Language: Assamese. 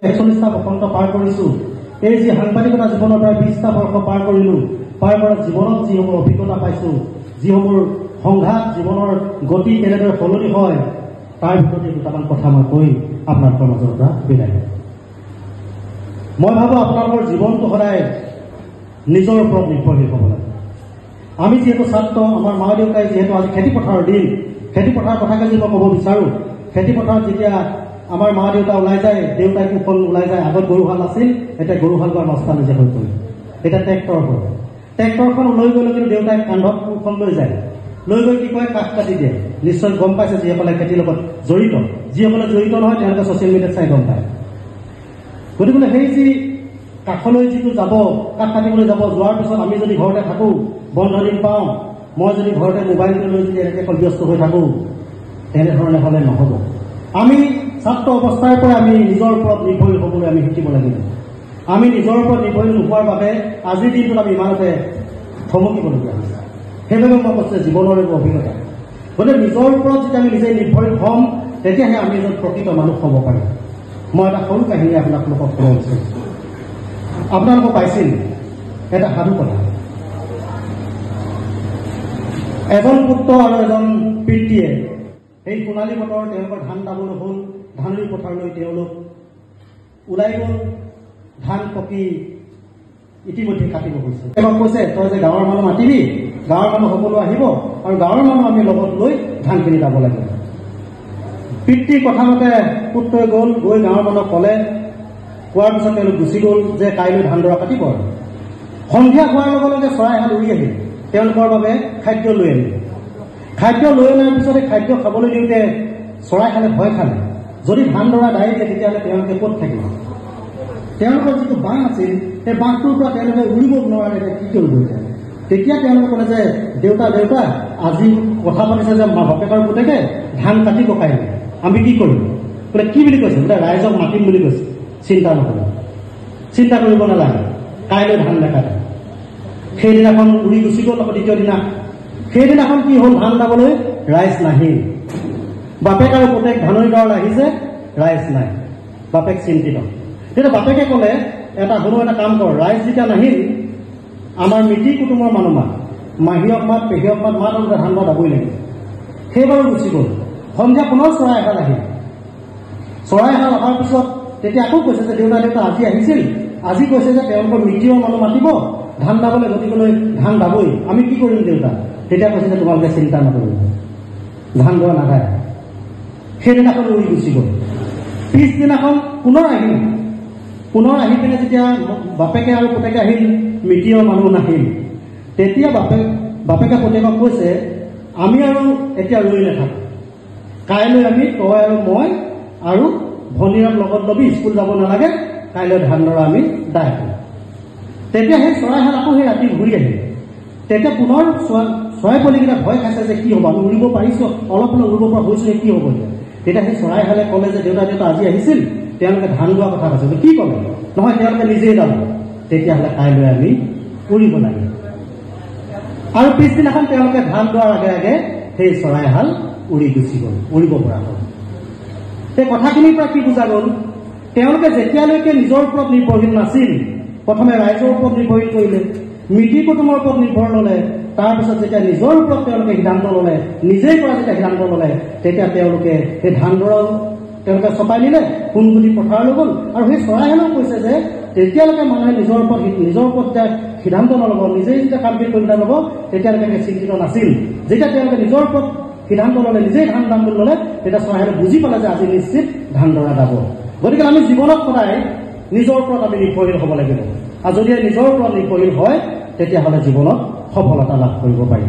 41টা বসন্ত পাৰ কৰিছো। এই যি সাংবাদিকতা জীৱনৰ প্ৰায় 20টা বৰ্ষ পাৰ কৰিলো, পাৰ কৰা জীৱনত যিসমূহ অভিজ্ঞতা পাইছো, যিসমূহ সংঘাত জীৱনৰ গতি কেনেদৰে সলনি হয়, তাৰ ভিতৰতে দুটামান কথা মই কৈ আপোনালোকৰ মাজৰ পৰা বিদায় লওঁ। মই ভাবো আপোনালোকৰ জীৱনটো সদায় নিজৰ ওপৰত নিৰ্ভৰশীল হ'ব লাগে। আমি যিহেতু ছাত্ৰ, আমাৰ মা দেউতাই যিহেতু আজি খেতিপথাৰৰ দিন, খেতিপথাৰৰ কথাকে যদি মই ক'ব বিচাৰোঁ, খেতিপথাৰত যেতিয়া আমাৰ মা দেউতা ওলাই যায়, দেউতাই কুশল ওলাই যায়, আগত গৰুহাল আছিল, এতিয়া গৰুহাল গোৱাৰ ৰাস্তা নিজে হৈ পৰিল। এতিয়া ট্ৰেক্টৰ হ'ল, ট্ৰেক্টৰখন লৈ গ'লে কিন্তু দেউতাই কান্ধত কুশল লৈ যায়, লৈ গৈ কি কয় কাঠ কাটি দিয়ে। নিশ্চয় গম পাইছে যিসকলে খেতিৰ লগত জড়িত, যিসকলে জড়িত নহয় তেওঁলোকে ছ'চিয়েল মিডিয়াত চাই গম পায়। গতিকে সেই যি কাষলৈ যিটো যাব, কাঠ কাটিবলৈ যাব, যোৱাৰ পিছত আমি যদি ঘৰতে থাকোঁ, বন্ধ দিন পাওঁ, মই যদি ঘৰতে মোবাইলটো লৈ যদি এনেকৈ ব্যস্ত হৈ থাকোঁ, তেনেধৰণে হ'লে নহ'ব। আমি ছাত্ৰ অৱস্থাৰ পৰা আমি নিজৰ ওপৰত নিৰ্ভৰশীল হ'বলৈ আমি শিকিব লাগিব। আমি নিজৰ ওপৰত নিৰ্ভৰশীল নোহোৱাৰ বাবে আজিৰ দিনটোত আমি ইমানতে থমকিবলগীয়া হৈছে। সেইবাবে মই কৈছোঁ জীৱনৰ এইবোৰ অভিজ্ঞতা। গতিকে নিজৰ ওপৰত যেতিয়া আমি নিজে নিৰ্ভৰশীল হ'ম, তেতিয়াহে আমি এজন প্ৰকৃত মানুহ হ'ব পাৰিম। মই এটা সৰু কাহিনী আপোনালোকক ক'ব বিচাৰিছোঁ। আপোনালোকক পাইছিল এটা সাধু কথা। এজন পুত্ৰ আৰু এজন পিতৃয়ে সেই সোণালী বতৰ তেওঁলোকৰ ধান দাবলৈ হ'ল, ধাননি পথাৰলৈ তেওঁলোক ওলাই গ'ল। ধান পকি ইতিমধ্যে কাটিব হৈছে। তেওঁক কৈছে, তই যে গাঁৱৰ মানুহ মাতিবি, গাঁৱৰ মানুহ সকলো আহিব আৰু গাঁৱৰ মানুহ আমি লগত লৈ ধানখিনি দাব লাগিব। পিতৃৰ কথামতে পুত্ৰই গ'ল, গৈ গাঁৱৰ মানুহক ক'লে। কোৱাৰ পিছত তেওঁলোক গুচি গ'ল যে কাইলৈ ধান দৰা কাটিব। আৰু সন্ধিয়া হোৱাৰ লগে লগে চৰাইহাল উৰি আহিল, তেওঁলোকৰ বাবে খাদ্য লৈ আনিল। খাদ্য লৈ অনাৰ পিছতে খাদ্য খাবলৈ দিওঁতে চৰাইহালে ভয় খালে। যদি ধান দৰা দাই দিয়ে তেতিয়াহ'লে তেওঁলোকে ক'ত থাকিব? তেওঁলোকৰ যিটো বাঁহ আছিল, সেই বাঁহটোৰ পৰা তেওঁলোকে উৰিব নোৱাৰে, কি কৰিব এতিয়া? তেতিয়া তেওঁলোকে ক'লে যে দেউতা দেউতা আজি কথা পাতিছে যে বাপেকৰ পুতেকে ধান কাটিব কাইলৈ, আমি কি কৰিম? বোলে কি বুলি কৈছে? বোলে ৰাইজক মাতিম বুলি কৈছে। চিন্তা নকৰিব, চিন্তা কৰিব নালাগে, কাইলৈ ধান নাকাটে। সেইদিনাখন উৰি গুচি গ'ল। আকৌ দ্বিতীয় দিনা সেইদিনাখন কি হ'ল? ধান দাবলৈ ৰাইজ নাহিল। বাপেক আৰু পুতেক ধাননি গাঁৱলৈ আহিছে, ৰাইজ নাই। বাপেক চিন্তিত। তেতিয়া বাপেকে ক'লে, এটা কাম কৰ, ৰাইজ যেতিয়া নাহিল, আমাৰ মিতিৰ কুটুমৰ মানুহ মাত, মাহীয়ক মাত, পেহীয়ক মাত, আৰু ধান দৰা দাবই লাগিব। সেইবাৰো গুচি গ'ল। সন্ধিয়া পুনৰ চৰাইহাল আহিল। চৰাইহাল অহাৰ পিছত তেতিয়া আকৌ কৈছে যে দেউতা দেউতা আজি আহিছিল, আজি কৈছে যে তেওঁলোকৰ মিতিৰৰ মানুহ মাতিব ধান দাবলৈ, গতিকেলৈ ধান দাবই, আমি কি কৰিম দেউতা? তেতিয়া কৈছে যে তোমালোকে চিন্তা নকৰিব, ধান দৰা নাগায়। সেইদিনাখন উৰি গুচি গ'ল। পিছদিনাখন পুনৰ আহিল। পুনৰ আহি পিনে যেতিয়া বাপেকে আৰু পুতেকে আহিল, মিতিৰৰ মানুহ নাহিল। তেতিয়া বাপেকে পুতেকক কৈছে, আমি আৰু এতিয়া ৰৈ নাথাকোঁ, কাইলৈ আমি তই আৰু মই আৰু ভনীৰাক লগত ল'বি, স্কুল যাব নালাগে, কাইলৈ ধান দৰা আমি দাই কৰিম। তেতিয়া সেই চৰাইহাল আকৌ সেই ৰাতি ঘূৰি আহিল। তেতিয়া পুনৰ চৰাই পোৱালিকেইটা ভয় খাইছে যে কি হ'ব, আমি উৰিব পাৰিছোঁ, অলপ অলপ উৰিব পৰা হৈছোঁ, কি হ'ব এতিয়া? তেতিয়া সেই চৰাইহালে ক'লে যে দেউতা দেউতা আজি আহিছিল, তেওঁলোকে ধান দোৱা কথা কৈছে। কি ক'লে? নহয়, তেওঁলোকে নিজেই দাব। তেতিয়াহ'লে কাইলৈ আমি উৰিব লাগে। আৰু পিছদিনাখন তেওঁলোকে ধান দোৱাৰ আগে আগে সেই চৰাইহাল উৰি গুচি গ'ল, উৰিব পৰা হ'ল। সেই কথাখিনিৰ পৰা কি বুজা গ'ল? তেওঁলোকে যেতিয়ালৈকে নিজৰ ওপৰত নিৰ্ভৰশীল নাছিল, প্ৰথমে ৰাইজৰ ওপৰত নিৰ্ভৰশীল কৰিলে, মিতিৰ কুটুমৰ ওপৰত নিৰ্ভৰ ল'লে, তাৰপিছত যেতিয়া নিজৰ ওপৰত তেওঁলোকে সিদ্ধান্ত ল'লে, নিজেই পৰা যেতিয়া সিদ্ধান্ত ল'লে, তেতিয়া তেওঁলোকে সেই ধান দৰাও তেওঁলোকে চপাই নিলে, সোণগুটি পথাৰলৈ গ'ল। আৰু সেই চৰাইহালেও কৈছে যে তেতিয়ালৈকে মানুহে নিজৰ ওপৰত যেতিয়া সিদ্ধান্ত নল'ব, নিজেই যেতিয়া কামখিনি কৰি ল'ব, তেতিয়ালৈকে চিন্তিত নাছিল। যেতিয়া তেওঁলোকে নিজৰ ওপৰত সিদ্ধান্ত ল'লে, নিজেই ধান দাম বুলি ল'লে, তেতিয়া চৰাইহালে বুজি পালে যে আজি নিশ্চিত ধান দৰা দাব। গতিকে আমি জীৱনত সদায় নিজৰ ওপৰত আমি নিৰ্ভৰশীল হ'ব লাগিব। আৰু যদি নিজৰ ওপৰত নিৰ্ভৰশীল হয়, তেতিয়াহ'লে জীৱনত সফলতা লাভ কৰিব পাৰি।